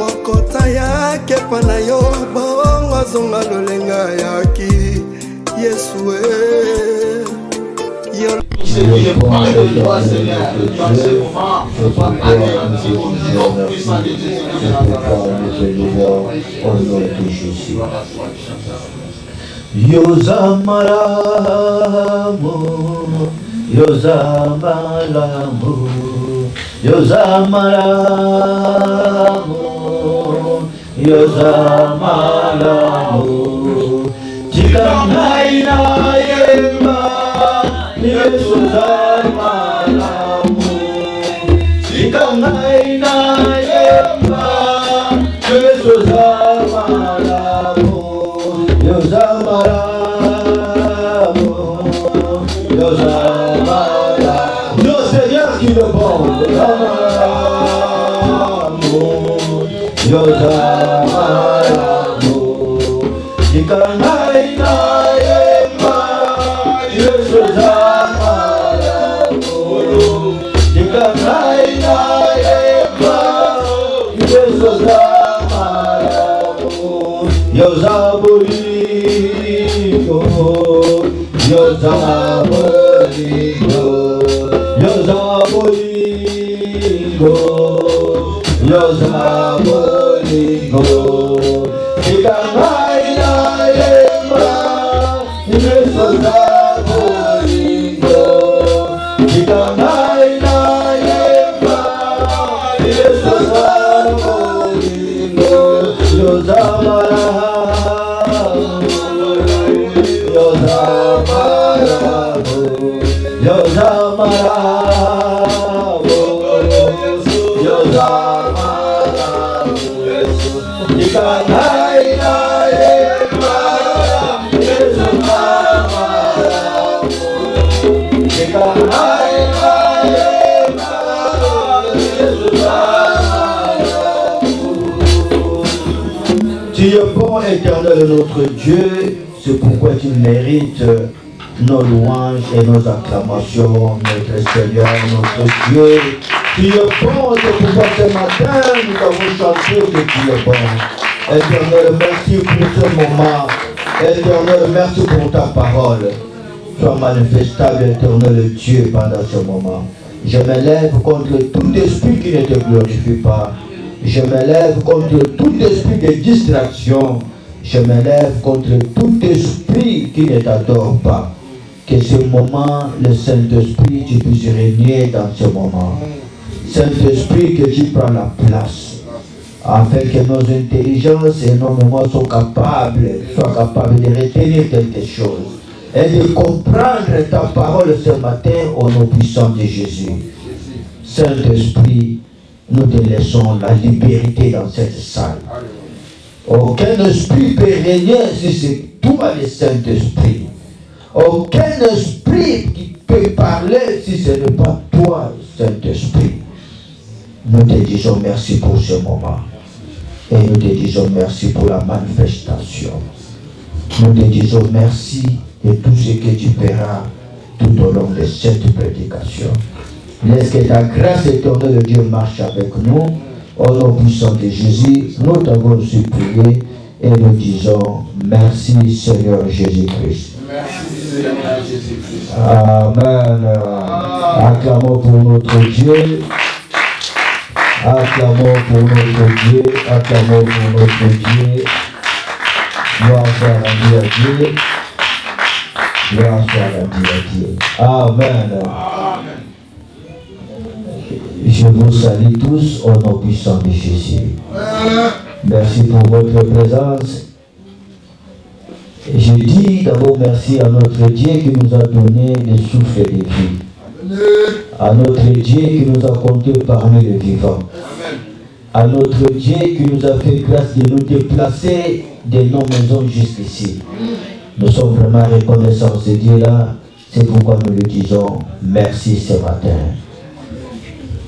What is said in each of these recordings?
mokota yake pana yo bongo zonga lolenga yaki Yesu yo Yosamalamu, Yosamalamu, Yosamalamu, Yosamalamu, Chikanaina yemba, Yosamalamu, Chikanaina yemba, Yosamalamu, Yosamalamu, Yosamalamu, le Seigneur qui le porte, Yosamalamu, Chikanaina yemba, Yosamalamu, Chikanaina yemba, Yosamalamu, Yosaboliko, Yosaboliko, Yosaboliko, Yosaboliko, Chikanaina yemba, Yosaboliko, Chikanaina yemba, Yosaboliko, Yosamalamu, Yosamalamu, Yosamalamu, Yosamalamu, Chikanaina yemba, Yosamalamu, Chikanaina yemba, Yosamalamu. Tu es bon, éternel notre Dieu, c'est pourquoi tu mérites nos louanges et nos acclamations, notre Seigneur, notre Dieu. Tu es bon, c'est pourquoi ce matin nous avons chanté que tu es bon. Éternel, merci pour ce moment. Éternel, merci pour ta parole. Sois manifestable, éternel Dieu, pendant ce moment. Je m'élève contre tout esprit qui ne te glorifie pas. Je m'élève contre tout esprit de distraction. Je m'élève contre tout esprit qui ne t'adore pas. Que ce moment, le Saint-Esprit, tu puisses régner dans ce moment. Saint-Esprit, que tu prends la place. Afin que nos intelligences et nos mémoires soient capables de retenir quelque chose. Et de comprendre ta parole ce matin au nom puissant de Jésus. Saint-Esprit, nous te laissons la liberté dans cette salle. Aucun esprit peut régner si c'est toi le Saint-Esprit. Aucun esprit qui peut parler si ce n'est pas toi, Saint-Esprit. Nous te disons merci pour ce moment. Et nous te disons merci pour la manifestation. Nous te disons merci de tout ce que tu feras tout au long de cette prédication. Laisse que ta grâce éternelle de Dieu marche avec nous. Au nom puissant de Jésus, nous t'avons supplié et nous disons merci Seigneur Jésus-Christ. Merci Seigneur Jésus-Christ. Amen. Acclamons pour notre Dieu. Acclamons pour notre Dieu. Acclamons pour notre Dieu. Gloire soit rendue à Dieu. Gloire soit rendue à Dieu. Amen. Amen. Je vous salue tous au nom puissant de Jésus. Merci pour votre présence. Je dis d'abord merci à notre Dieu qui nous a donné le souffle de vie. À notre Dieu qui nous a comptés parmi les vivants. À notre Dieu qui nous a fait grâce de nous déplacer de nos maisons jusqu'ici. Nous sommes vraiment reconnaissants de ce Dieu-là. C'est pourquoi nous lui disons merci ce matin.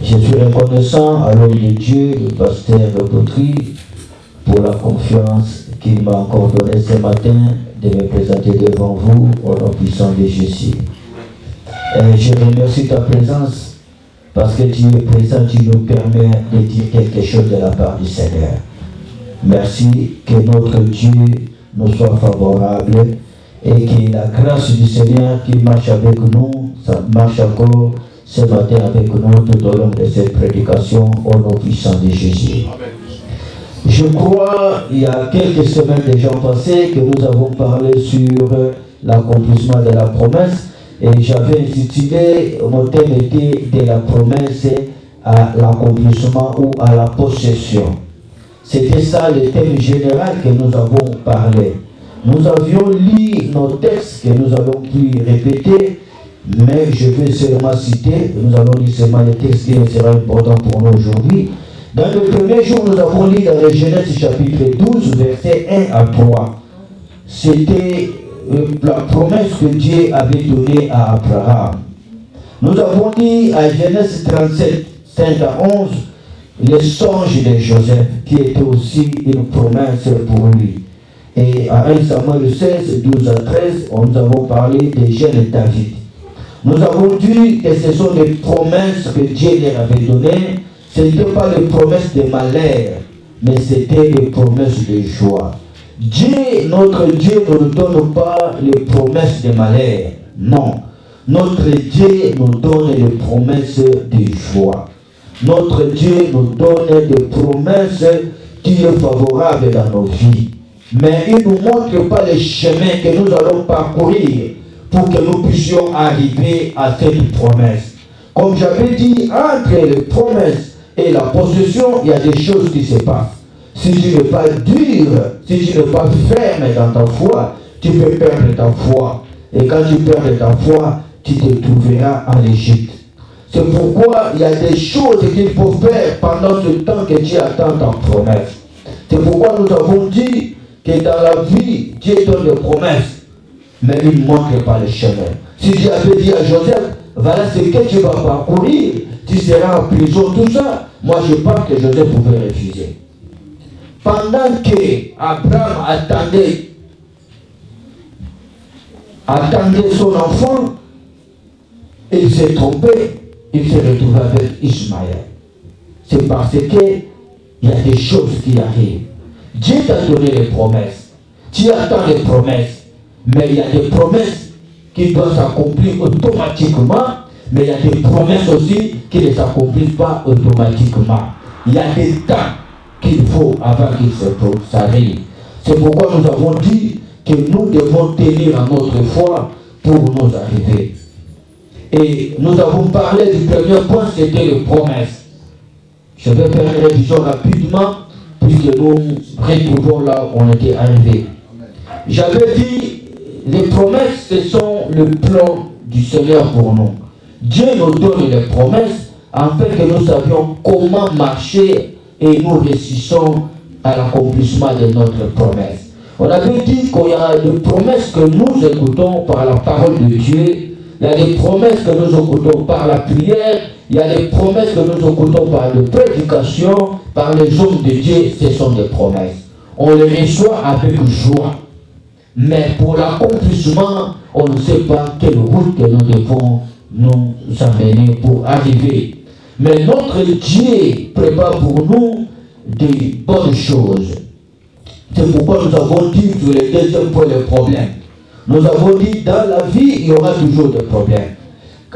Je suis reconnaissant à l'homme de Dieu, le pasteur Gautry, pour la confiance qu'il m'a encore donnée ce matin de me présenter devant vous au nom puissant de Jésus. Et je remercie ta présence parce que tu es présent, tu nous permets de dire quelque chose de la part du Seigneur. Merci, que notre Dieu nous soit favorable et que la grâce du Seigneur qui marche avec nous, ça marche encore ce matin avec nous tout au long de cette prédication au nom puissant de Jésus. Je crois, il y a quelques semaines déjà passées, que nous avons parlé sur l'accomplissement de la promesse et j'avais intitulé, mon thème était de la promesse à l'accomplissement ou à la possession. C'était ça le thème général que nous avons parlé. Nous avions lu nos textes que nous avons pu répéter, mais je vais seulement citer, nous allons lire seulement les textes qui sera important pour nous aujourd'hui. Dans le premier jour, nous avons lu dans le Genèse chapitre 12, versets 1 à 3. C'était la promesse que Dieu avait donnée à Abraham. Nous avons dit à Genèse 37, 5 à 11, le songe de Joseph, qui était aussi une promesse pour lui. Et à 1 Samuel 16, 12 à 13, nous avons parlé de jeune David. Nous avons dit que ce sont des promesses que Dieu leur avait données. Ce n'était pas les promesses de malheur, mais c'était les promesses de joie. Dieu, notre Dieu, ne nous donne pas les promesses de malheur. Non. Notre Dieu nous donne les promesses de joie. Notre Dieu nous donne des promesses qui sont favorables dans nos vies. Mais il ne nous montre pas le chemin que nous allons parcourir pour que nous puissions arriver à cette promesse. Comme j'avais dit, entre les promesses et la possession, il y a des choses qui se passent. Si tu n'es pas dur, si tu n'es pas ferme dans ta foi, tu peux perdre ta foi. Et quand tu perds ta foi, tu te trouveras en Égypte. C'est pourquoi il y a des choses qu'il faut faire pendant ce temps que Dieu attend ta promesse. C'est pourquoi nous avons dit que dans la vie, Dieu donne des promesses, mais il ne montre pas le chemin. Si Dieu avait dit à Joseph, voilà ce que tu vas parcourir, tu seras en prison, tout ça, moi je pense que Joseph pouvait refuser. Pendant que Abraham attendait son enfant, il s'est trompé, il s'est retrouvé avec Ismaël. C'est parce qu'il y a des choses qui arrivent. Dieu t'a donné les promesses. Tu attends les promesses. Mais il y a des promesses qui doivent s'accomplir automatiquement, mais il y a des promesses aussi qui ne s'accomplissent pas automatiquement. Il y a des temps qu'il faut avant qu'il s'arrive. C'est pourquoi nous avons dit que nous devons tenir à notre foi pour nous arriver. Et nous avons parlé du premier point, c'était les promesses. Je vais faire une révision rapidement, puisque nous retrouvons là où on était arrivé. J'avais dit, les promesses, ce sont le plan du Seigneur pour nous. Dieu nous donne les promesses afin que nous savions comment marcher et nous réussissons à l'accomplissement de notre promesse. On avait dit qu'il y a des promesses que nous écoutons par la parole de Dieu, il y a des promesses que nous écoutons par la prière, il y a des promesses que nous écoutons par la prédication, par les hommes de Dieu, ce sont des promesses. On les reçoit avec joie. Mais pour l'accomplissement, on ne sait pas quelle route que nous devons nous amener pour arriver. Mais notre Dieu prépare pour nous des bonnes choses. C'est pourquoi nous avons dit sur le deuxième point les problèmes. Nous avons dit dans la vie, il y aura toujours des problèmes.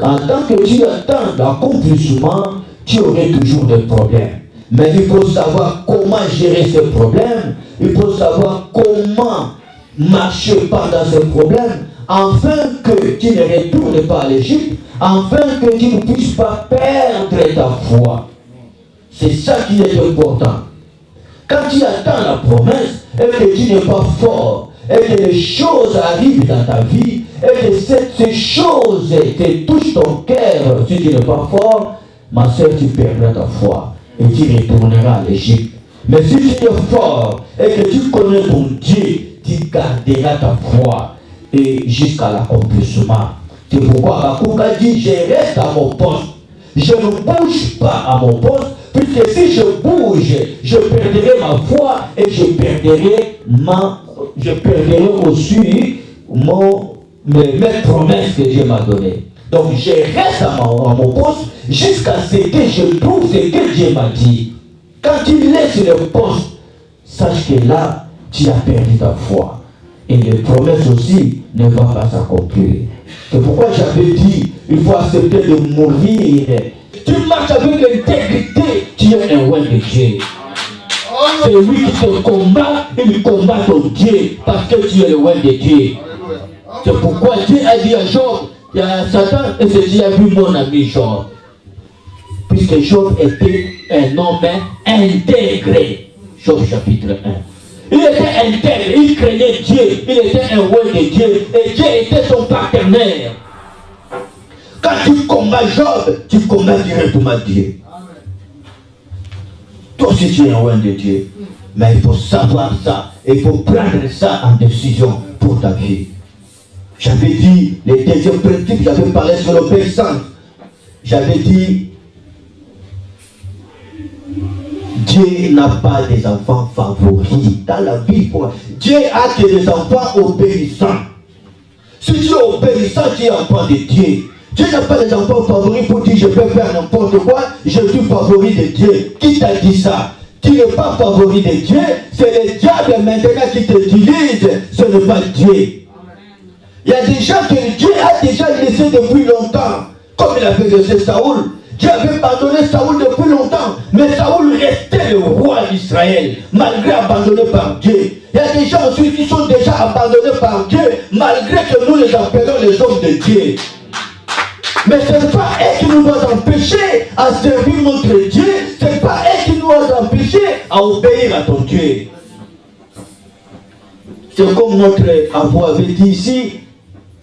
En tant que tu attends l'accomplissement, tu auras toujours des problèmes. Mais il faut savoir comment gérer ces problèmes. Il faut savoir comment marcher pendant ces problèmes, afin que tu ne retournes pas à l'Égypte, afin que tu ne puisses pas perdre ta foi. C'est ça qui est important. Quand tu attends la promesse, et que tu n'es pas fort, et que les choses arrivent dans ta vie, et que ces choses te touchent ton cœur, si tu n'es pas fort, ma soeur, tu perdras ta foi, et tu retourneras à l'Égypte. Mais si tu es fort, et que tu connais ton Dieu, tu garderas ta foi et jusqu'à l'accomplissement. C'est pourquoi Habakkuk a dit, je reste à mon poste. Je ne bouge pas à mon poste, puisque si je bouge, je perdrai ma foi et je perdrai aussi mes promesses que Dieu m'a données. Donc je reste à mon poste jusqu'à ce que je trouve ce que Dieu m'a dit. Quand tu laisses le poste, sache que là, tu as perdu ta foi. Et les promesses aussi ne vont pas s'accomplir. C'est pourquoi j'avais dit, il faut accepter de mourir. Tu marches avec l'intégrité, tu es un roi de Dieu. C'est lui qui te combat, il combat ton Dieu, parce que tu es le roi de Dieu. C'est pourquoi Dieu a dit à Job, il y a Satan, et c'est Dieu a vu mon ami Job. Puisque Job était un homme intégré. Job chapitre 1. Il était intègre, il craignait Dieu, il était un roi de Dieu, et Dieu était son partenaire. Quand tu combats Job, tu combats directement Dieu. Toi aussi tu es un roi de Dieu, mais il faut savoir ça, et il faut prendre ça en décision pour ta vie. J'avais dit, les deuxièmes principes, j'avais parlé sur l'obéissance. J'avais dit, Dieu n'a pas des enfants favoris. Dans la Bible, Dieu a que des enfants obéissants. Si tu es obéissant, tu es enfant de Dieu. Dieu n'a pas des enfants favoris pour dire je peux faire n'importe quoi, je suis favori de Dieu. Qui t'a dit ça? Tu n'es pas favori de Dieu, c'est le diable maintenant qui t'utilise, ce n'est pas Dieu. Il y a des gens que Dieu a déjà laissé depuis longtemps, comme il avait laissé Saoul. Dieu avait pardonné Saoul depuis longtemps, mais Saoul restait le roi d'Israël, malgré abandonné par Dieu. Il y a des gens aussi qui sont déjà abandonnés par Dieu, malgré que nous les appelons les hommes de Dieu. Mais ce n'est pas eux qui nous doivent empêcher à servir notre Dieu, ce n'est pas eux qui nous doivent empêcher à obéir à ton Dieu. C'est comme notre apôtre avait dit ici,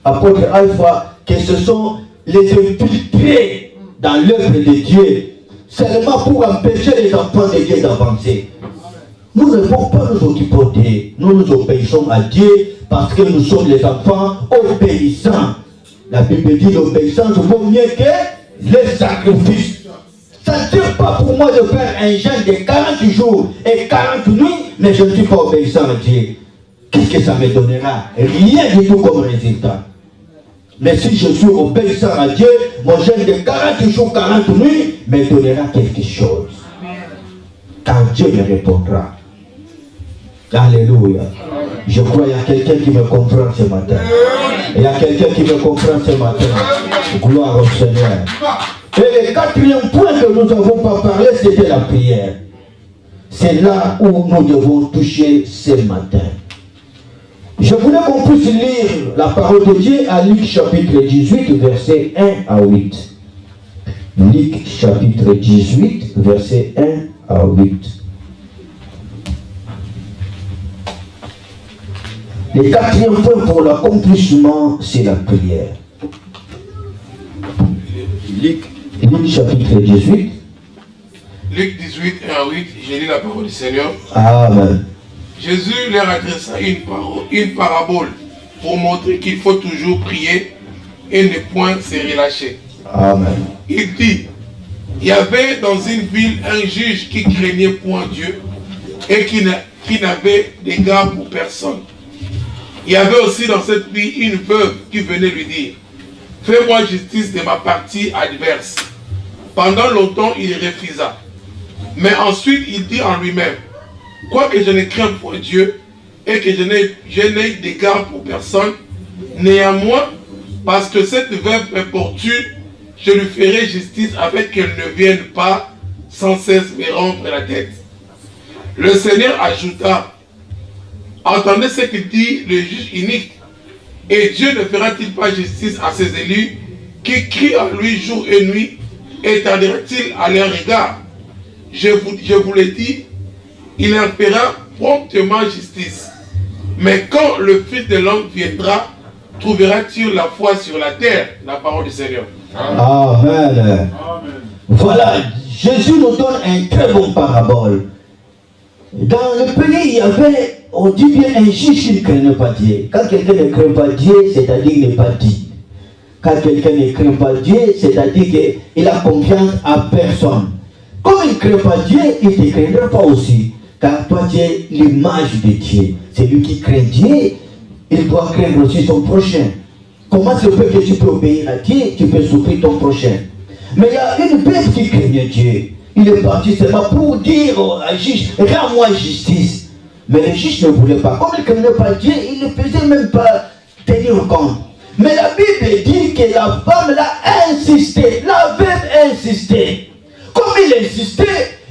apôtre Alpha, que ce sont les infiltrés dans l'œuvre de Dieu, seulement pour empêcher les enfants de Dieu d'avancer. Nous ne devons pas nous occuper de Dieu, nous obéissons à Dieu parce que nous sommes les enfants obéissants. La Bible dit l'obéissance vaut mieux que le sacrifice. Ça ne tient pas pour moi de faire un jeûne de 40 jours et 40 nuits, mais je ne suis pas obéissant à Dieu. Qu'est-ce que ça me donnera? Rien du tout comme résultat. Mais si je suis obéissant à Dieu, mon jeûne de 40 jours, 40 nuits me donnera quelque chose. Car Dieu me répondra. Alléluia. Je crois qu'il y a quelqu'un qui me comprend ce matin. Il y a quelqu'un qui me comprend ce matin. Gloire au Seigneur. Et le quatrième point que nous n'avons pas parlé, c'était la prière. C'est là où nous devons toucher ce matin. Je voulais qu'on puisse lire la parole de Dieu à Luc chapitre 18, versets 1 à 8. Luc chapitre 18, versets 1 à 8. Le quatrième point pour l'accomplissement, c'est la prière. Luc chapitre 18. Luc 18, 1 à 8, j'ai lu la parole du Seigneur. Amen. Jésus leur adressa une parabole pour montrer qu'il faut toujours prier et ne point se relâcher. Amen. Il dit, il y avait dans une ville un juge qui craignait point Dieu et qui n'avait d'égard pour personne. Il y avait aussi dans cette ville une veuve qui venait lui dire, fais-moi justice de ma partie adverse. Pendant longtemps, il refusa. Mais ensuite, il dit en lui-même, quoique je ne crains point Dieu et que je n'ai d'égard pour personne, néanmoins, parce que cette veuve m'importune, je lui ferai justice afin qu'elle ne vienne pas sans cesse me rendre la tête. Le Seigneur ajouta, entendez ce qu'il dit le juge inique, et Dieu ne fera-t-il pas justice à ses élus qui crient à lui jour et nuit, et tardera-t-il à leur égard? Je vous l'ai dit, il en fera promptement justice. Mais quand le Fils de l'homme viendra, trouvera-t-il la foi sur la terre? La parole du Seigneur. Amen. Amen. Voilà, Jésus nous donne un très bon parabole. Dans le pays, il y avait, on dit bien, un juge qui ne craignait pas Dieu. Quand quelqu'un ne craint pas Dieu, c'est-à-dire qu'il n'est pas dit. Quand quelqu'un ne craint pas Dieu, c'est-à-dire qu'il a confiance à personne. Comme il ne craint pas Dieu, il ne te craindra pas aussi. Car toi, tu es l'image de Dieu. C'est lui qui craint Dieu, il doit craindre aussi son prochain. Comment se fait que tu peux obéir à Dieu, tu peux souffrir ton prochain? Mais il y a une Bible qui craignait Dieu. Il est parti seulement pour dire au juge, rends-moi justice. Mais le juge ne voulait pas. Comme il ne craignait pas Dieu, il ne faisait même pas tenir compte. Mais la Bible dit que la femme l'a insisté, la veuve insisté. Comme il insistait,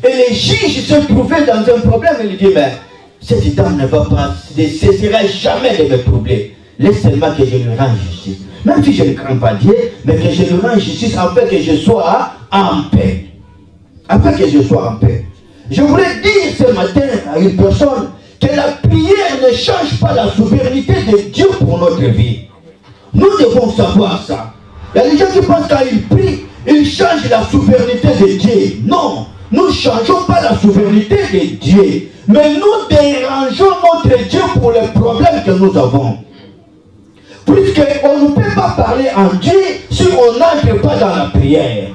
et le juge se trouvait dans un problème, il dit, mais cette dame ne va pas, ne cessera jamais de me troubler. Laisse seulement que je lui rende justice. Même si je ne crains pas Dieu, mais que je lui rende justice afin que je sois en paix. Afin que je sois en paix. Je voulais dire ce matin à une personne que la prière ne change pas la souveraineté de Dieu pour notre vie. Nous devons savoir ça. Il y a des gens qui pensent quand ils prient, ils changent la souveraineté de Dieu. Non, nous ne changeons pas la souveraineté de Dieu. Mais nous dérangeons notre Dieu pour les problèmes que nous avons. Puisqu'on ne peut pas parler en Dieu si on n'entre pas dans la prière.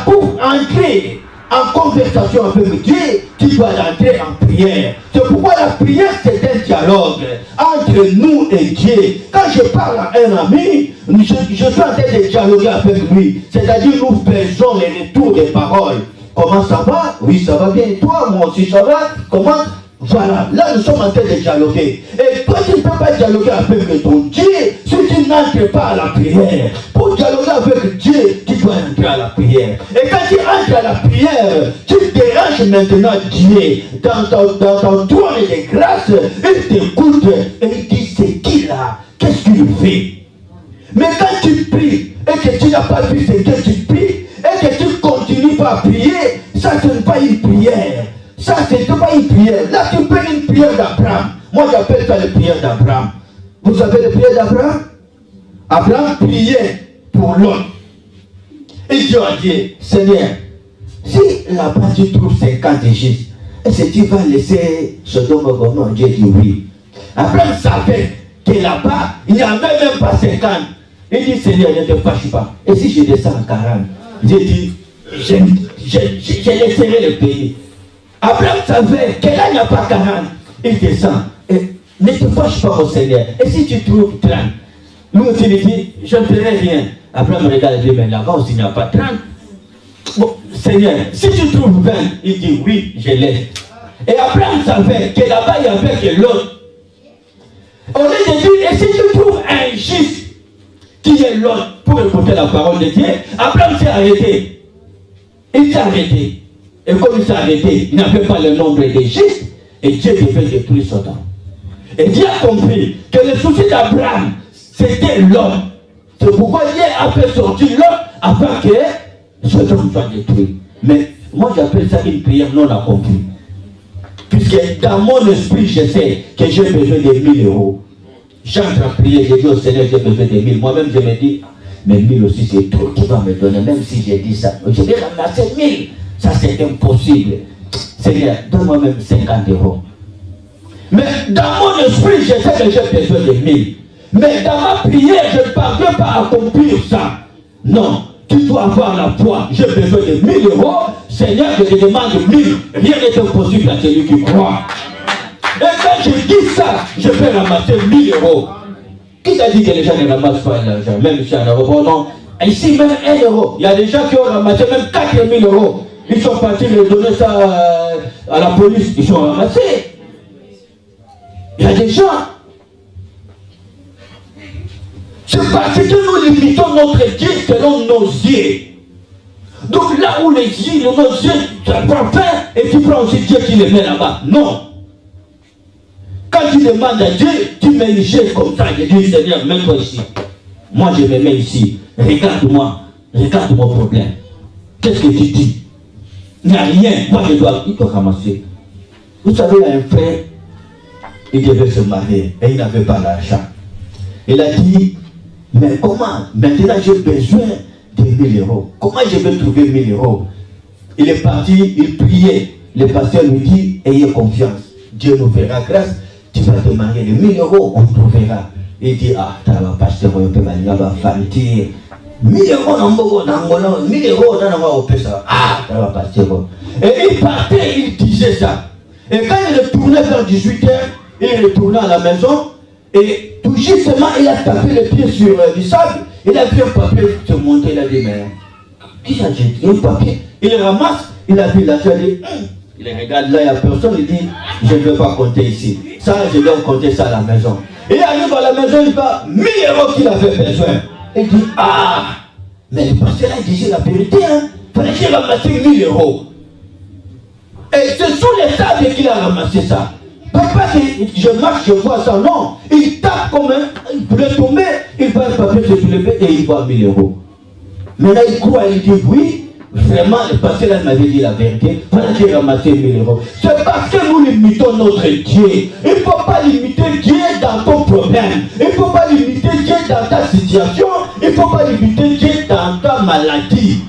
Pour entrer en conversation avec Dieu, tu dois entrer en prière. C'est pourquoi la prière, c'est un dialogue entre nous et Dieu. Quand je parle à un ami, je suis en train de dialoguer avec lui. C'est-à-dire, nous faisons les retours des paroles. Comment ça va? Oui, ça va bien. Et toi, moi aussi, ça va? Comment? Voilà, là nous sommes en train de dialoguer. Et toi tu ne peux pas dialoguer avec ton Dieu si tu n'entres pas à la prière. Pour dialoguer avec Dieu, tu dois entrer à la prière. Et quand tu entres à la prière, tu déranges maintenant Dieu dans ton trône de grâce. Il t'écoute et il dit c'est qui là? Qu'est-ce qu'il fait? Mais quand tu pries et que tu n'as pas vu ce que tu pries et que tu continues pas à prier, ça ce n'est pas une prière. Ça, c'est pas une prière. Là, tu fais une prière d'Abraham. Moi, j'appelle ça la prière d'Abraham. Vous savez la prière d'Abraham? Abraham priait pour l'homme. Il dit à Dieu, Seigneur, si là-bas tu trouves 50 égyptiens, est-ce que tu vas laisser Sodome et Gomorrhe? Dieu dit oui. Abraham savait que là-bas, il n'y a même pas 50. Il dit, Seigneur, ne te fâche pas. Et si je descends à 40? Dieu dit, je laisserai le pays. Abraham savait que là, il n'y a pas 40. Il descend. Et ne te fâche pas au Seigneur. Et si tu trouves 30? Lui aussi, il dit, je ne ferai rien. Abraham regarde et dit, mais là-bas aussi, il n'y a pas 30. Bon, Seigneur, si tu trouves 20, il dit, oui, je laisse. Et Abraham savait que là-bas, il n'y avait que l'autre. Au lieu de dire, et si tu trouves un juste qui est l'autre pour écouter la parole de Dieu, Abraham s'est arrêté. Il s'est arrêté. Et comme il s'est arrêté, il n'avait pas le nombre des justes, et Dieu devait détruire Sodome. Et Dieu a compris que le souci d'Abraham, c'était l'homme. C'est pourquoi Dieu a fait sortir l'homme afin que Sodome soit détruit. Mais moi j'appelle ça une prière non accomplie. Puisque dans mon esprit, je sais que j'ai besoin de 1000 euros. J'entre à prier, je dis au Seigneur, j'ai besoin de 1000. Moi-même, je me dis, mais 1000 aussi, c'est trop qui va me donner, même si j'ai dit ça. Je vais ramasser 1000. Ça, c'est impossible. Seigneur, donne-moi même 50 euros. Mais dans mon esprit, je sais que j'ai besoin de 1000. Mais dans ma prière, je ne parviens pas à accomplir ça. Non, tu dois avoir la foi. J'ai besoin de 1000 euros. Seigneur, je te demande 1000. Rien n'est impossible à celui qui croit. Et quand je dis ça, je vais ramasser 1000 euros. Qui t'a dit que les gens ne ramassent pas l'argent? Même si un euro, non. Ici, même 1 euro. Il y a des gens qui ont ramassé même 4000 euros. Ils sont partis de donner ça à la police. Ils sont ramassés. Il y a des gens. C'est parce que nous limitons notre Dieu selon nos yeux. Donc là où les yeux, nos yeux, ça prend fin et tu prends aussi Dieu qui les met là-bas. Non. Quand tu demandes à Dieu, tu mets une chaise comme ça. Je dis, Seigneur, mets-toi ici. Moi, je me mets ici. Regarde-moi. Regarde mon problème. Qu'est-ce que tu dis? Il n'y a rien. Moi, il dois ramasser. Vous savez, il y a un frère, il devait se marier et il n'avait pas l'argent. Il a dit, mais comment? Maintenant, j'ai besoin de 1000 euros. Comment je vais trouver 1000 euros? Il est parti, il priait. Le pasteur lui dit, ayez confiance. Dieu nous fera grâce. Tu vas te marier de 1000 euros, on trouvera. Il dit, ah, tu vas pasteur, on peut m'aller là-bas, 1000 euros dans mon 1000 euros dans mon pesa. Ah, tu vas pasteur. Et il partait, il disait ça. Et quand il retournait vers 18h, il retournait à la maison. Et tout justement, il a tapé le pied sur du sable. Il a vu un papier se monter, il a dit, mais Qui a dit? Un papier. Il ramasse, il a vu l'argent, il dit, il regarde là, il n'y a personne, il dit, je ne veux pas compter ici. Ça, je vais compter ça à la maison. Il arrive à la maison, il va 1000 € qu'il avait besoin. Il dit, ah, mais le pasteur là, il disait la vérité, hein. Il fallait qu'il ramasse 1000 €. Et c'est sous les tables qu'il a ramassé ça. Pas que je marche, je vois ça, non. Il tape comme un, il voulait tomber, il va le papier se soulever et il voit 1000 €. Maintenant il croit, il dit oui, vraiment, le pasteur là m'avait dit la vérité, voilà qu'il a ramassé 1000 €. C'est parce que nous limitons notre Dieu. Il ne faut pas limiter Dieu dans ton problème. Il ne faut pas limiter Dieu dans ta situation. Il ne faut pas limiter Dieu dans ta maladie.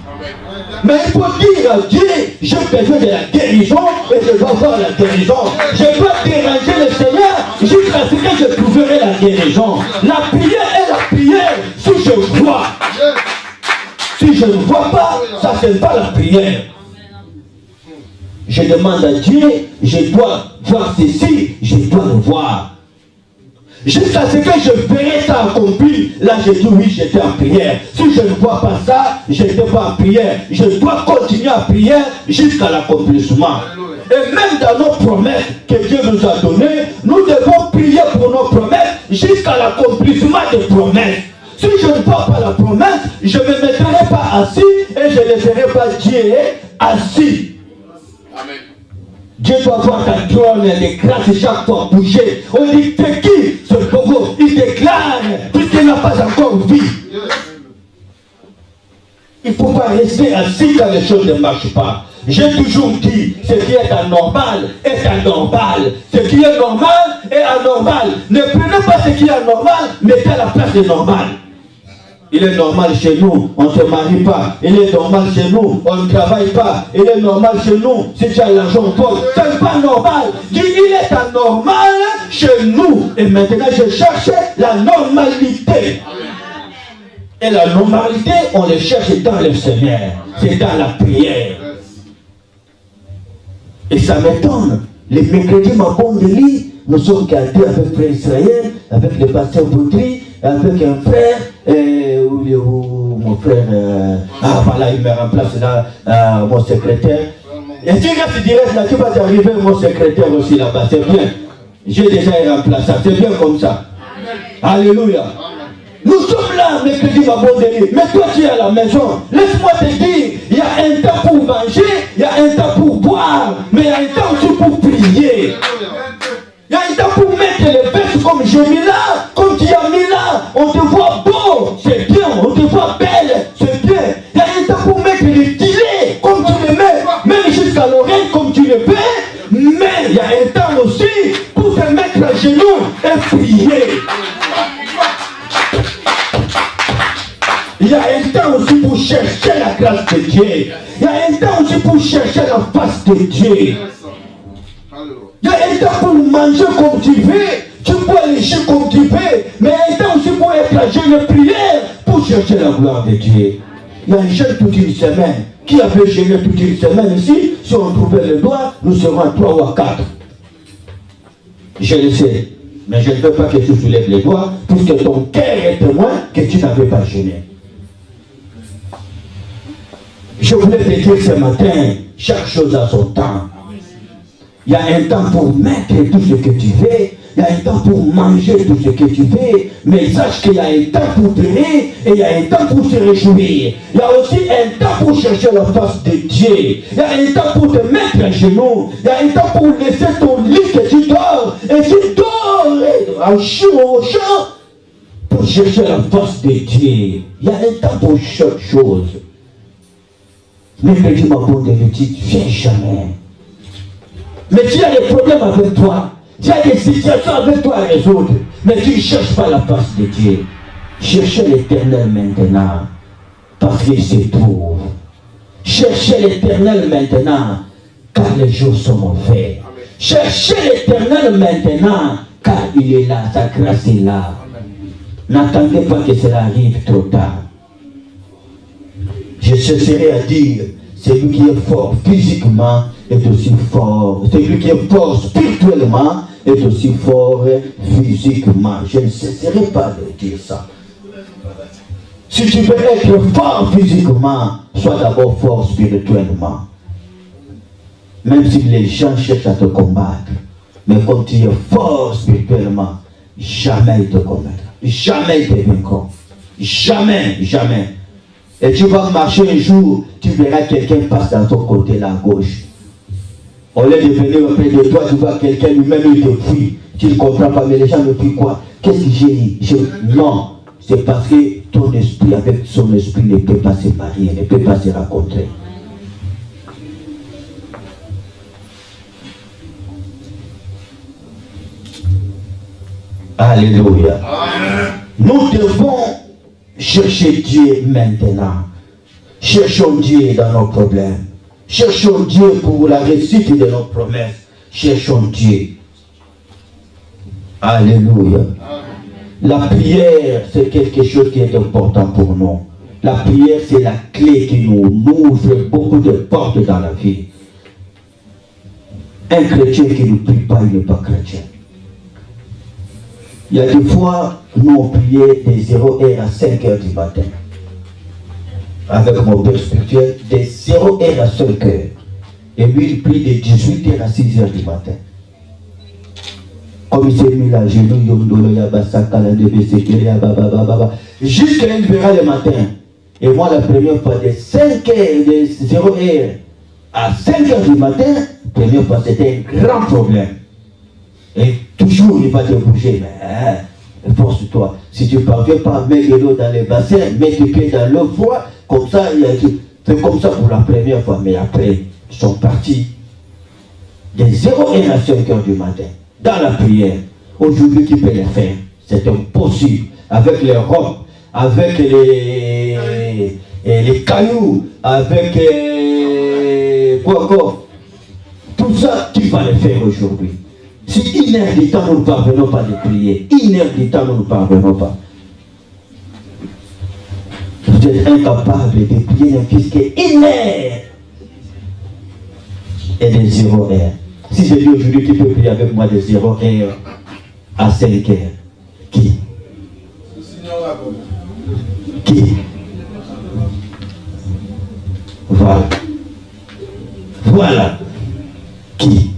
Mais il faut dire à Dieu, j'ai besoin de la guérison et je dois avoir la guérison. Je dois déranger le Seigneur jusqu'à ce que je trouverai la guérison. La prière est la prière si je vois. Si je ne vois pas, ça ne fait pas la prière. Je demande à Dieu, je dois voir ceci, je dois le voir. Jusqu'à ce que je verrai ça accompli, là je dis oui, j'étais en prière. Si je ne vois pas ça, je n'étais pas en prière. Je dois continuer à prier jusqu'à l'accomplissement. Et même dans nos promesses que Dieu nous a données, nous devons prier pour nos promesses jusqu'à l'accomplissement des promesses. Si je ne vois pas la promesse, je ne me mettrai pas assis et je ne verrai pas Dieu assis. Amen. Dieu doit voir ta trône de grâce chaque fois bouger. On dit, c'est qui ce Bogo? Il déclare, puisqu'il n'a pas encore vu. Il ne faut pas rester assis quand les choses ne marchent pas. J'ai toujours dit, ce qui est anormal est anormal. Ce qui est normal est anormal. Ne prenez pas ce qui est anormal, mettez à la place de normal. Il est normal chez nous, on ne se marie pas. Il est normal chez nous, on ne travaille pas. Il est normal chez nous, si tu as l'argent au poste. Ce n'est pas normal. Dis, il est anormal chez nous. Et maintenant, je cherche la normalité. Et la normalité, on le cherche dans le Seigneur. C'est dans la prière. Et ça m'étonne. Les mercredis, ma bonne de lit, nous sommes gardés avec Frère Israël, avec le pasteur Baudry, avec un frère, mon frère, voilà, il me remplace là, mon secrétaire. Et tu restes direct là, tu vas arriver, mon secrétaire aussi là-bas, c'est bien. J'ai déjà un remplaçant, c'est bien comme ça. Alléluia. Nous sommes là, mercredi, ma bonne délire. Mais toi, tu es à la maison. Laisse-moi te dire, il y a un temps pour manger, il y a un temps pour boire, mais il y a un temps aussi pour prier. Il y a un temps pour mettre les vestes comme j'ai mis là, comme tu as mis là. On te voit beau, c'est bien. On te voit belle, c'est bien. Il y a un temps pour mettre les filets comme tu les mets, même jusqu'à l'oreille comme tu le fais. Mais il y a un temps aussi pour te mettre à genoux et prier. Il y a un temps aussi pour chercher la grâce de Dieu. Il y a un temps aussi pour chercher la face de Dieu. Il y a un temps pour manger comme tu veux, tu peux lécher comme tu veux, mais il y a un temps aussi pour être à jeûne et prière pour chercher la gloire de Dieu. Il y a un jeûne toute une semaine. Qui avait jeûné toute une semaine ici? Si on trouvait le doigt, nous serons à 3 ou à 4. Je le sais, mais je ne veux pas que tu soulèves les doigts, puisque ton cœur est témoin que tu n'avais pas jeûné. Je voulais te dire ce matin, chaque chose a son temps. Il y a un temps pour mettre tout ce que tu veux. Il y a un temps pour manger tout ce que tu veux. Mais sache qu'il y a un temps pour pleurer et il y a un temps pour se réjouir. Il y a aussi un temps pour chercher la face de Dieu. Il y a un temps pour te mettre à genoux. Il y a un temps pour laisser ton lit que tu dors. Et tu dors en chaud, pour chercher la face de Dieu. Il y a un temps pour chaque chose. Mais que Dieu m'a bon de le dire, viens jamais. Mais tu as des problèmes avec toi. Tu as des situations avec toi à résoudre. Mais tu ne cherches pas la face de Dieu. Cherchez l'Éternel maintenant. Parce qu'il se trouve. Cherchez l'Éternel maintenant. Car les jours sont mauvais. Cherchez l'Éternel maintenant. Car il est là. Sa grâce est là. N'attendez pas que cela arrive trop tard. Je cesserai à dire, celui qui est fort physiquement est aussi fort. Celui qui est fort spirituellement est aussi fort physiquement. Je ne cesserai pas de dire ça. Si tu veux être fort physiquement, sois d'abord fort spirituellement. Même si les gens cherchent à te combattre, mais comme tu es fort spirituellement, jamais ils te commettront. Jamais ils te vaincront. Jamais, jamais. Et tu vas marcher un jour, tu verras quelqu'un passer dans ton côté, la gauche. Au lieu de venir auprès de toi, tu vois quelqu'un lui-même, il te fuit. Tu ne comprends pas, mais les gens me fuient quoi? Qu'est-ce que j'ai? Non, c'est parce que ton esprit, avec son esprit, ne peut pas se marier, ne peut pas se rencontrer. Alléluia. Nous devons chercher Dieu maintenant. Cherchons Dieu dans nos problèmes. Cherchons Dieu pour la réussite de nos promesses. Cherchons Dieu. Alléluia. La prière, c'est quelque chose qui est important pour nous. La prière, c'est la clé qui nous ouvre beaucoup de portes dans la vie. Un chrétien qui ne prie pas, il n'est pas chrétien. Il y a des fois, nous on priait des 0h à 5h du matin. Avec mon père spirituel, des 0h à 5h. Et lui, il prie de 18h à 6h du matin. Comme il s'est mis là, genou, yondolo, yabasaka, la débéséqué, yababababa. Jusqu'à 1h le matin. Et moi, la première fois, de 5h, de 0h à 5h du matin, la première fois, c'était un grand problème. Et toujours, il va te bouger. Mais force-toi. Si tu ne parviens pas à mettre de l'eau dans les bassins, mets tes pieds dans l'eau froide, comme ça, c'est comme ça pour la première fois. Mais après, ils sont partis de 0h à 5h du matin, dans la prière. Aujourd'hui, tu peux les faire. C'est impossible. Avec les robes, avec les cailloux, avec quoi encore. Tout ça, tu vas le faire aujourd'hui. Si 1 heure du temps, nous ne parvenons pas de prier, 1 heure du temps, nous ne parvenons pas. Vous êtes incapable de prier puisque 1 heure et de 0h. Si je dis aujourd'hui, tu peux prier avec moi de 0h à 5h. Qui? Qui? Voilà. Voilà. Qui?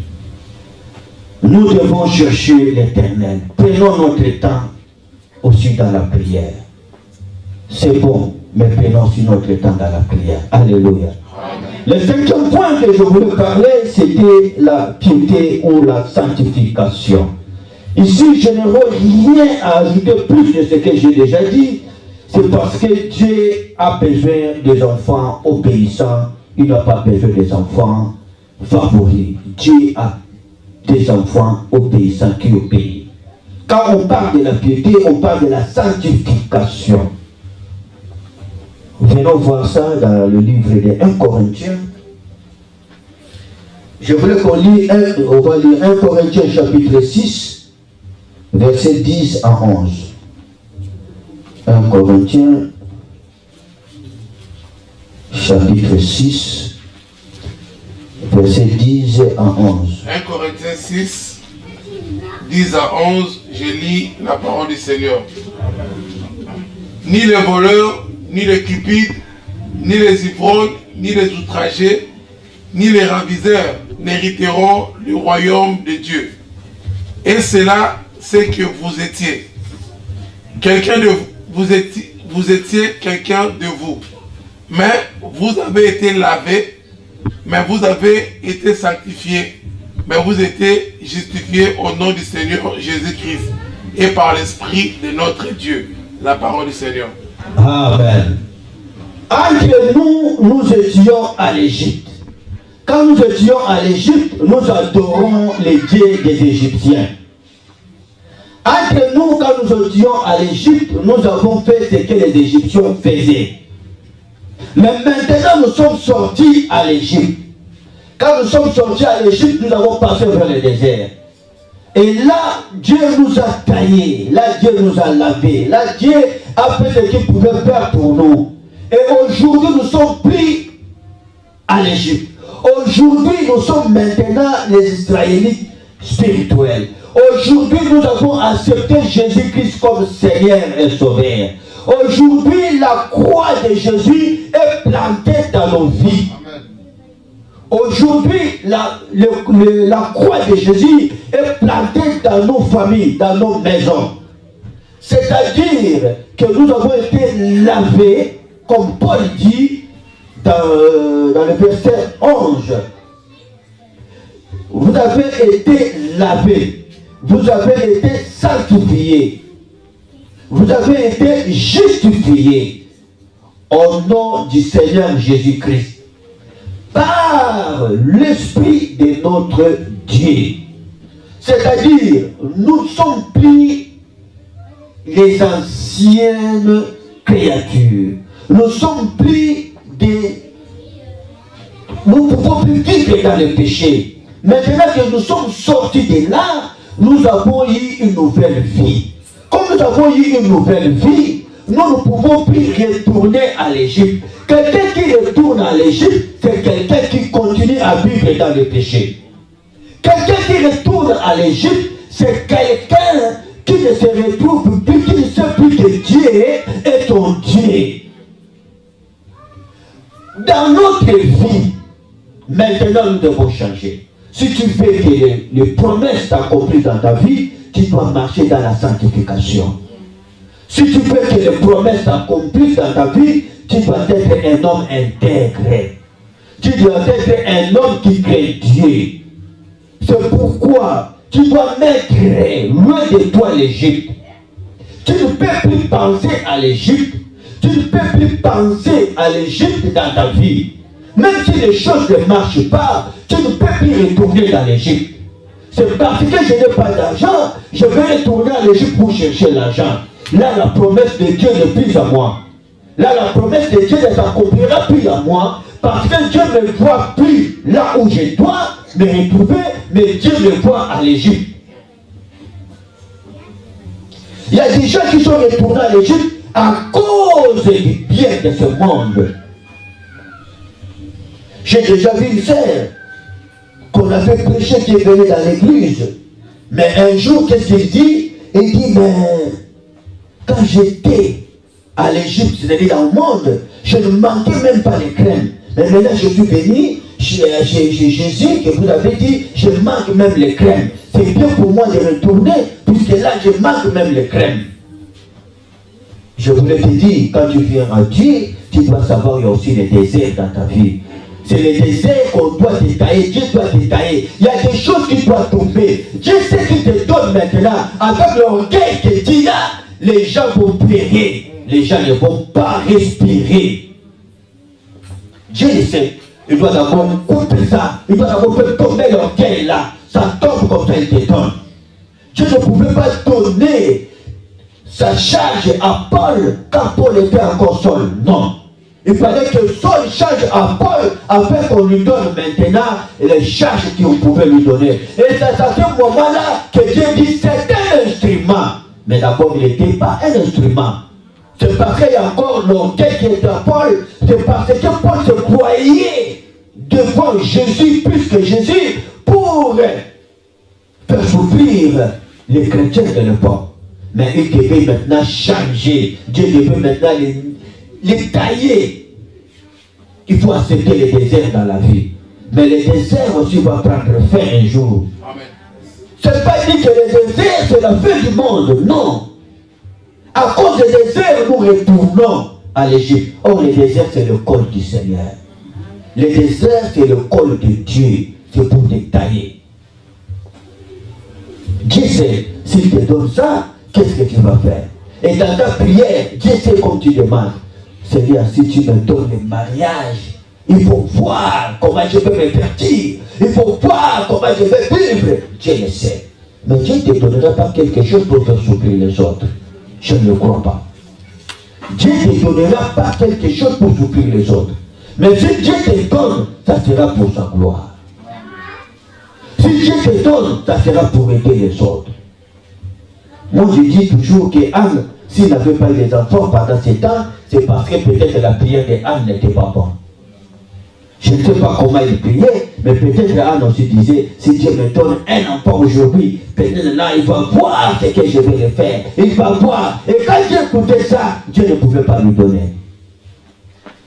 Nous devons chercher l'Éternel. Prenons notre temps aussi dans la prière. C'est bon, mais prenons aussi notre temps dans la prière. Alléluia. Le 5e point que je voulais parler, c'était la piété ou la sanctification. Ici, je n'aurai rien à ajouter plus de ce que j'ai déjà dit. C'est parce que Dieu a besoin des enfants obéissants. Il n'a pas besoin des enfants favoris. Dieu a des enfants obéissants qui obéissent. Quand on parle de la piété, on parle de la sanctification. Venons voir ça dans le livre de 1 Corinthiens. Je voulais qu'on lise, on va lire 1 Corinthiens chapitre 6, versets 10 à 11. 1 Corinthiens chapitre 6, versets 10 à 11. 1 Corinthiens 6, 10 à 11, je lis la parole du Seigneur. Ni les voleurs, ni les cupides, ni les ivrognes, ni les outragés, ni les raviseurs n'hériteront le royaume de Dieu. Et cela, c'est que vous étiez. Vous étiez quelqu'un de vous. Mais vous avez été lavé, mais vous avez été sanctifié, mais vous étiez justifié au nom du Seigneur Jésus-Christ et par l'Esprit de notre Dieu. La parole du Seigneur. Amen. Entre nous, nous étions à l'Égypte. Quand nous étions à l'Égypte, nous adorons les dieux des Égyptiens. Entre nous, quand nous étions à l'Égypte, nous avons fait ce que les Égyptiens faisaient. Mais maintenant, nous sommes sortis à l'Égypte. Quand nous sommes sortis à l'Égypte, nous avons passé vers le désert. Et là, Dieu nous a taillés. Là, Dieu nous a lavés. Là, Dieu a fait ce qu'il pouvait faire pour nous. Et aujourd'hui, nous sommes pris à l'Égypte. Aujourd'hui, nous sommes maintenant les Israélites spirituels. Aujourd'hui, nous avons accepté Jésus-Christ comme Seigneur et Sauveur. Aujourd'hui, la croix de Jésus est plantée dans nos vies. Aujourd'hui, la croix de Jésus est plantée dans nos familles, dans nos maisons. C'est-à-dire que nous avons été lavés, comme Paul dit dans le verset 11. Vous avez été lavés, vous avez été sanctifiés, vous avez été justifiés au nom du Seigneur Jésus-Christ par l'Esprit de notre Dieu. C'est-à-dire, nous ne sommes plus les anciennes créatures. Nous ne sommes plus des... Nous ne pouvons plus vivre dans le péché. Maintenant que nous sommes sortis de là, nous avons eu une nouvelle vie. Comme nous avons eu une nouvelle vie, nous ne pouvons plus retourner à l'Égypte. Quelqu'un qui retourne à l'Égypte, c'est quelqu'un qui continue à vivre dans le péché. Quelqu'un qui retourne à l'Égypte, c'est quelqu'un qui ne se retrouve plus, qui ne sait plus que Dieu est ton Dieu. Dans notre vie, maintenant nous devons changer. Si tu veux que les promesses s'accomplissent dans ta vie, tu dois marcher dans la sanctification. Si tu veux que les promesses s'accomplissent dans ta vie, tu dois être un homme intègre. Tu dois être un homme qui crée Dieu. C'est pourquoi tu dois mettre loin de toi l'Égypte. Tu ne peux plus penser à l'Égypte. Tu ne peux plus penser à l'Égypte dans ta vie. Même si les choses ne marchent pas, tu ne peux plus retourner dans l'Égypte. C'est parce que je n'ai pas d'argent, je vais retourner à l'Égypte pour chercher l'argent. Là, la promesse de Dieu n'est plus à moi. Là, la promesse de Dieu ne s'accomplira plus à moi, parce que Dieu ne me voit plus là où je dois me retrouver, mais Dieu me voit à l'Égypte. Il y a des gens qui sont retournés à l'Égypte à cause du bien de ce monde. J'ai déjà vu une sœur qu'on avait prêché qui est venue dans l'église. Mais un jour, qu'est-ce qu'il dit? Il dit, mais quand j'étais à l'Égypte, c'est-à-dire dans le monde, je ne manquais même pas les crèmes. Mais maintenant, je suis venu chez Jésus, que vous avez dit, je manque même les crèmes. C'est bien pour moi de retourner, puisque là, je manque même les crèmes. Je voulais te dire, quand tu viens à Dieu, tu dois savoir qu'il y a aussi les déserts dans ta vie. C'est les déserts qu'on doit détailler, Dieu doit détailler. Il y a des choses qui doivent tomber. Dieu sait qu'il te donne maintenant. Avec l'orgueil que tu as, les gens vont périr. Les gens ne vont pas respirer. Dieu le sait. Il doit d'abord couper ça. Il doit d'abord faire tomber l'orgueil là. Ça tombe comme ça, il te donne. Dieu ne pouvait pas donner sa charge à Paul quand Paul était encore seul. Non. Il fallait que Saul charge à Paul afin qu'on lui donne maintenant les charges qu'on pouvait lui donner. Et c'est à ce moment-là que Dieu dit c'est un instrument. Mais d'abord, il n'était pas un instrument. C'est parce qu'il y a encore l'orgueil qui est à Paul. C'est parce que Paul se croyait devant Jésus plus que Jésus pour faire souffrir les chrétiens de l'époque. Mais il devait maintenant changer. Dieu devait maintenant les tailler. Il faut accepter les déserts dans la vie. Mais les déserts aussi vont prendre fin un jour. Ce n'est pas dit que les déserts c'est la fin du monde. Non. À cause des déserts, nous retournons à l'Égypte. Or, les déserts, c'est le col du Seigneur. Les déserts, c'est le col de Dieu. C'est pour détailler. Dieu sait, s'il te donne ça, qu'est-ce que tu vas faire? Et dans ta prière, Dieu sait comme tu demandes. Seigneur, si tu me donnes le mariage, il faut voir comment je vais me divertir. Il faut voir comment je vais vivre. Dieu le sait. Mais Dieu ne te donnera pas quelque chose pour faire souffrir les autres. Je ne le crois pas. Dieu ne te donnera pas quelque chose pour souffrir les autres. Mais si Dieu te donne, ça sera pour sa gloire. Si Dieu te donne, ça sera pour aider les autres. Moi, je dis toujours que Anne, s'il n'avait pas eu les enfants pendant ces temps, c'est parce que peut-être la prière d'Anne n'était pas bonne. Je ne sais pas comment il priait, mais peut-être Anne se disait, si Dieu me donne un enfant aujourd'hui, peut-être là il va voir ce que je vais le faire. Il va voir. Et quand Dieu écoutait ça, Dieu ne pouvait pas lui donner.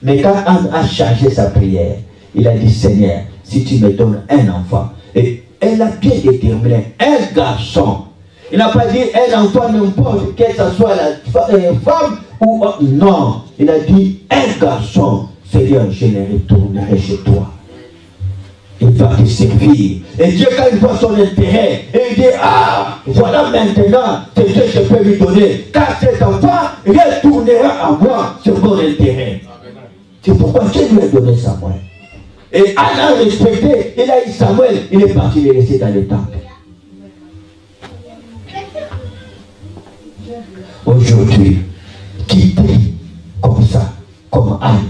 Mais quand Anne a changé sa prière, il a dit, Seigneur, si tu me donnes un enfant, et elle a bien déterminé, un garçon. Il n'a pas dit un enfant n'importe, que ce soit la femme ou non. Il a dit un garçon. Seigneur, je le retournerai chez toi. Il va te servir. Et Dieu, quand il voit son intérêt, il dit, ah, voilà maintenant ce que je peux lui donner. Car cet enfant retournera à moi sur mon intérêt. C'est pourquoi Dieu lui a donné Samuel. Et Anna a respecté, il a eu Samuel, il est parti le laisser dans le temple. Aujourd'hui, qui prie comme ça, comme Anne.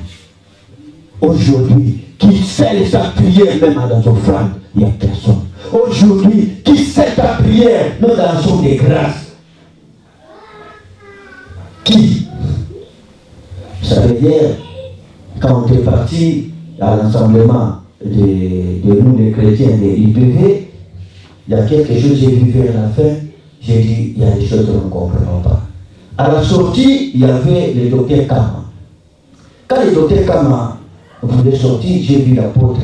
Aujourd'hui, qui scelle sa prière même dans offrande, il n'y a personne. Aujourd'hui, qui scelle ta prière même dans l'action de grâce. Qui? Ça veut dire, quand on est parti à l'ensemble de nous les chrétiens de l'IPV, il y a quelque chose que j'ai vu vers la fin, j'ai dit, il y a des choses que nous ne comprenons pas. À la sortie, il y avait le docteur Kama. Quand le docteur Kama voulait sortir, j'ai vu l'apôtre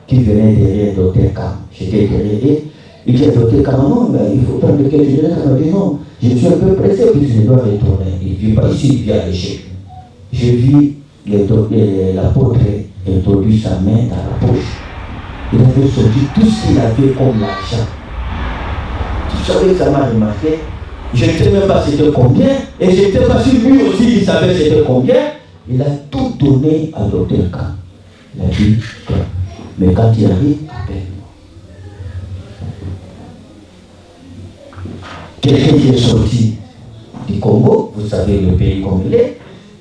qui venait derrière le docteur Kama. J'étais derrière et il dit à docteur Kama, non, mais il faut prendre quelque chose. Il dit non, je suis un peu pressé, puis je dois retourner. Il ne vit pas ici, il vient à l'échec. J'ai vu l'apôtre introduire sa main dans la poche. Il avait sorti tout ce qu'il avait comme l'argent. Tu savais que ça m'a remarqué. Je ne sais même pas c'était combien, et je ne sais pas si lui aussi il savait c'était combien. Il a tout donné à docteur K. Il a dit, mais quand il arrive, appelle-moi. Quelqu'un qui est sorti du Congo, vous savez le pays comme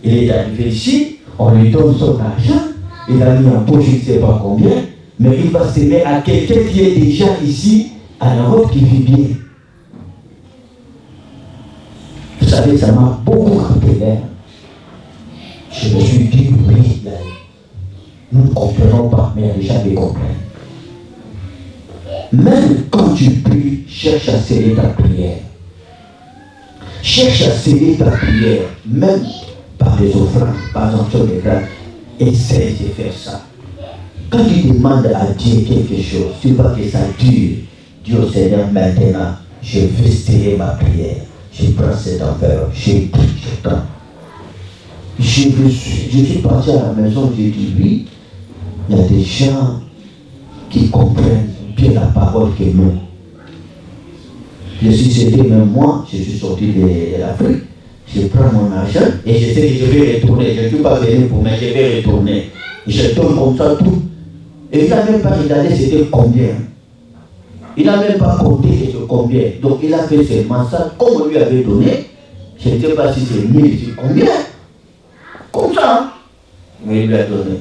il est arrivé ici, on lui donne son argent, il a mis en poche, je ne sais pas combien, mais il va se mettre à quelqu'un qui est déjà ici, à l'Europe, qui vit bien. Vous savez, ça m'a beaucoup rappelé. Je me suis dit, oui, nous ne comprenons pas, mais les gens les comprennent. Même quand tu pries, cherche à sceller ta prière. Cherche à sceller ta prière, même par les offrandes, par l'action de grâce. Essaye de faire ça. Quand tu demandes à Dieu quelque chose, tu vois que ça dure. Dis au Seigneur, maintenant, je veux sceller ma prière. Je prends cet enfer, j'ai pris, j'attends. Je suis parti à la maison, j'ai dit oui, il y a des gens qui comprennent bien la parole que nous. Je suis sorti, même moi, je suis sorti de l'Afrique, je prends mon argent et je sais que je vais retourner. Je ne suis pas venu pour moi, je vais retourner. Je donne comme ça tout. Et il n'a même pas regardé c'était combien. Il n'a même pas compté sur combien. Donc il a fait seulement ça, comme on lui avait donné. Je ne sais pas si c'est 1000, c'est combien. Comme ça. Mais il lui a donné.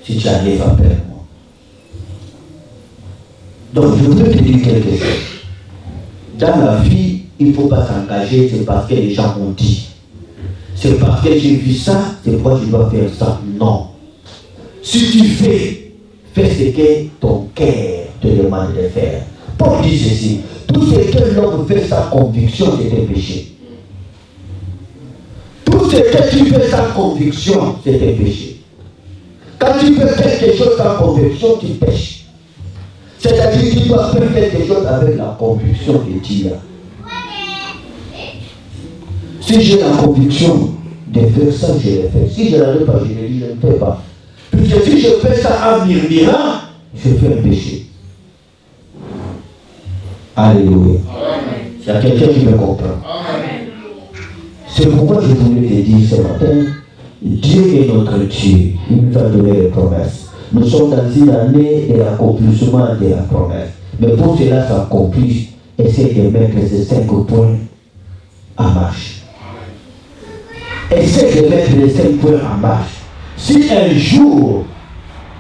Si tu arrives, appelle-moi. Donc je veux te dire quelque chose. Dans la vie, il ne faut pas s'engager, c'est parce que les gens ont dit. C'est parce que j'ai vu ça, c'est pourquoi je dois faire ça. Non. Si tu fais ce que ton cœur te demande de faire. Paul dit ceci, tout ce que l'homme fait sans conviction, c'est un péché. Tout ce que tu fais sans conviction, c'est un péché. Quand tu fais quelque chose sans conviction, tu pêches. C'est-à-dire que tu dois faire quelque chose avec la conviction que tu as. Si j'ai la conviction de faire ça, je le fais. Si je ne l'ai pas, je le dis, je ne fais pas. Puisque si je fais ça en murmurant, je fais un péché. Alléluia. Il y a quelqu'un qui me comprend. C'est pourquoi je voulais te dire ce matin, Dieu est notre Dieu. Il nous a donné les promesses. Nous sommes dans une année de l'accomplissement de la promesse. Mais pour cela s'accomplir, essaye de mettre ces 5 points en marche. Essaye de mettre les 5 points en marche. Si un jour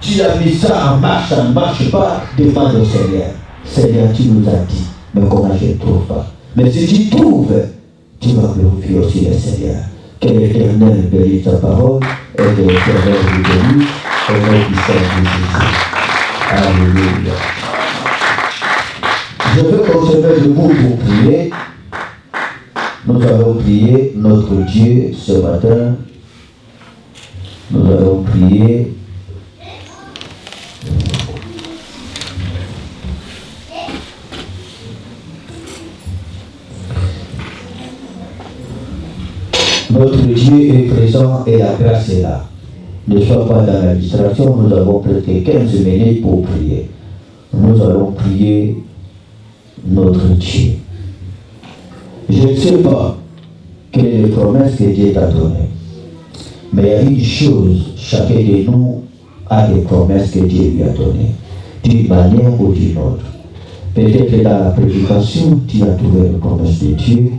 tu as mis ça en marche, ça ne marche pas, demande au Seigneur. Seigneur, tu nous as dit, mais comment je ne trouve pas. Mais si tu trouves, tu vas glorifier aussi le Seigneur. Que l'Éternel bénisse sa parole et que l'Éternel vous bénisse. Au nom puissant de Jésus. Alléluia. Je veux qu'on se mette debout pour prier. Nous allons prier notre Dieu ce matin. Nous allons prier. Notre Dieu est présent et la grâce est là. Ne sois pas dans la distraction, nous avons presque 15 minutes pour prier. Nous allons prier notre Dieu. Je ne sais pas quelles sont les promesses que Dieu t'a données. Mais il y a une chose, chacun de nous a des promesses que Dieu lui a données, d'une manière ou d'une autre. Peut-être que dans la prédication, tu as trouvé les promesses de Dieu.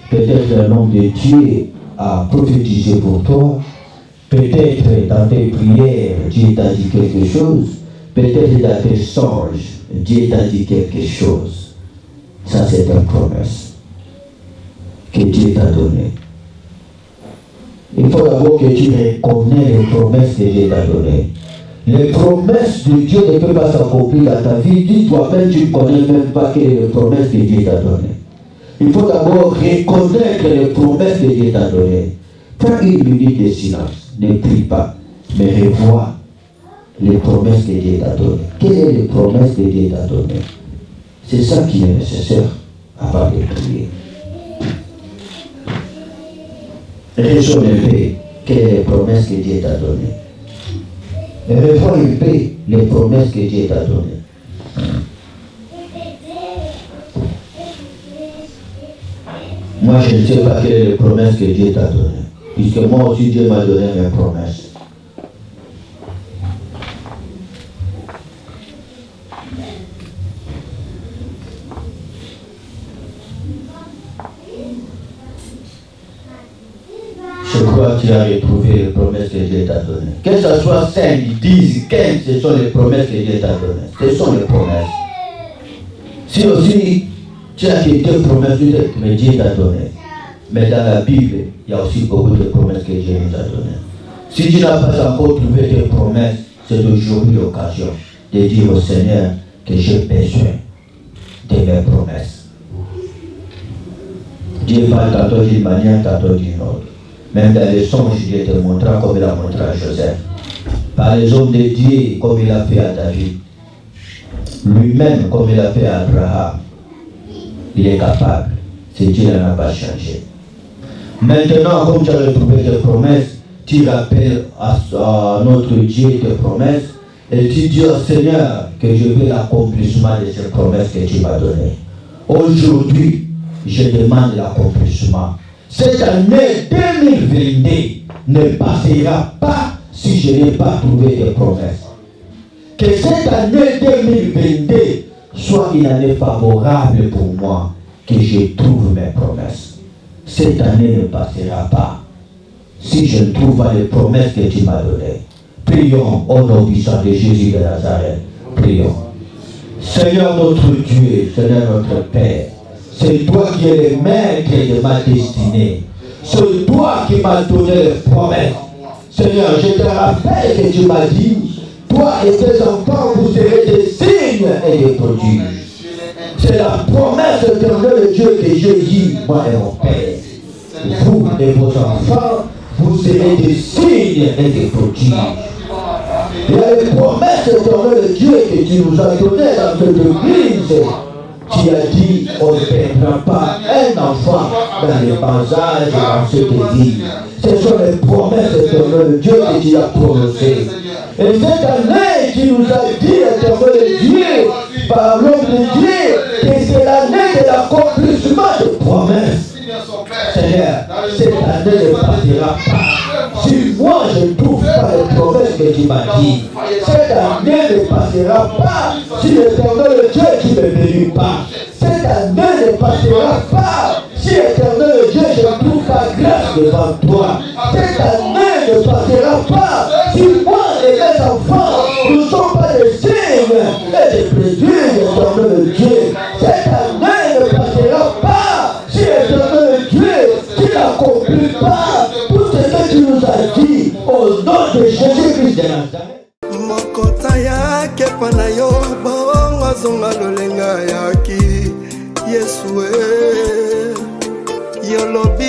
Peut-être un homme de Dieu a prophétisé pour toi. Peut-être dans tes prières, Dieu t'a dit quelque chose. Peut-être dans tes songes, Dieu t'a dit quelque chose. Ça, c'est une promesse que Dieu t'a donnée. Il faut d'abord que tu reconnais les promesses que Dieu t'a données. Les promesses de Dieu ne peuvent pas s'accomplir dans ta vie. Dis-toi-même, tu ne connais même pas quelles sont les promesses que Dieu t'a données. Il faut d'abord reconnaître les promesses que Dieu t'a données. Prends une minute de silence. Ne prie pas, mais revois les promesses que Dieu t'a données. Quelles sont les promesses que Dieu t'a données? C'est ça qui est nécessaire avant de prier. Raisonne un peu quelles sont les promesses que Dieu t'a données. Revois un peu les promesses que Dieu t'a données. Moi, je ne sais pas quelles sont les promesses que Dieu t'a données. Puisque moi aussi, Dieu m'a donné mes promesses. Je crois que tu as retrouvé les promesses que Dieu t'a données. Que ce soit 5, 10, 15, ce sont les promesses que Dieu t'a données. Ce sont les promesses. Si aussi tu as quelques promesses que Dieu t'a données, mais dans la Bible, il y a aussi beaucoup de promesses que Dieu nous a données. Si tu n'as pas encore trouvé tes promesses, c'est aujourd'hui l'occasion de dire au Seigneur que j'ai besoin de mes promesses. Dieu parle tantôt d'une manière, tantôt d'une autre. Même dans les songes, Dieu te montrera comme il a montré à Joseph. Par les hommes de Dieu, comme il a fait à David. Lui-même, comme il a fait à Abraham. Il est capable. C'est Dieu qui n'a pas changé. Maintenant, comme tu as retrouvé tes promesses, tu rappelles à notre Dieu tes promesses et tu dis au Seigneur que je veux l'accomplissement de ces promesses que tu m'as données. Aujourd'hui, je demande l'accomplissement. Cette année 2022 ne passera pas si je n'ai pas trouvé tes promesses. Que cette année 2022 soit une année favorable pour moi, que je trouve mes promesses. Cette année ne passera pas si je ne trouve pas les promesses que tu m'as données. Prions au nom puissant de Jésus de Nazareth. Prions. Seigneur notre Dieu, Seigneur notre Père, c'est toi qui es le maître de ma destinée. C'est toi qui m'as donné les promesses. Seigneur, je te rappelle que tu m'as dit, toi et tes enfants, vous serez des signes et des prodiges. C'est la promesse éternelle de Dieu que j'ai dit, moi et mon Père. Vous et vos enfants, vous serez des signes et des prodiges. Il y a les promesses éternelles de Dieu que tu nous as données dans cette église. Tu as dit, on ne perdra pas un enfant dans les bas âges dans cette église. Ce sont les promesses éternelles de Dieu que tu as prononcées. Et cette année, tu nous as dit, éternel Dieu, par l'homme de Dieu, que c'est l'année de l'accomplissement de promesses. Seigneur, cette année ne passera pas. Si moi je ne trouve pas les promesses que tu m'as dit, cette année ne passera pas. Si l'éternel Dieu tu ne me bénis pas, cette année ne passera pas. Si l'éternel Dieu je ne trouve pas grâce devant toi, cette année ne passera pas. Si moi et mes enfants ne sommes pas des signes et des prédits, éternel Dieu, cette année ne passera pas. Si l'éternel Dieu tu n'accomplis pas tout ce que tu nous as dit au nom de Jésus-Christ de Nazareth. azonga lolenga yaki Yesu yolobi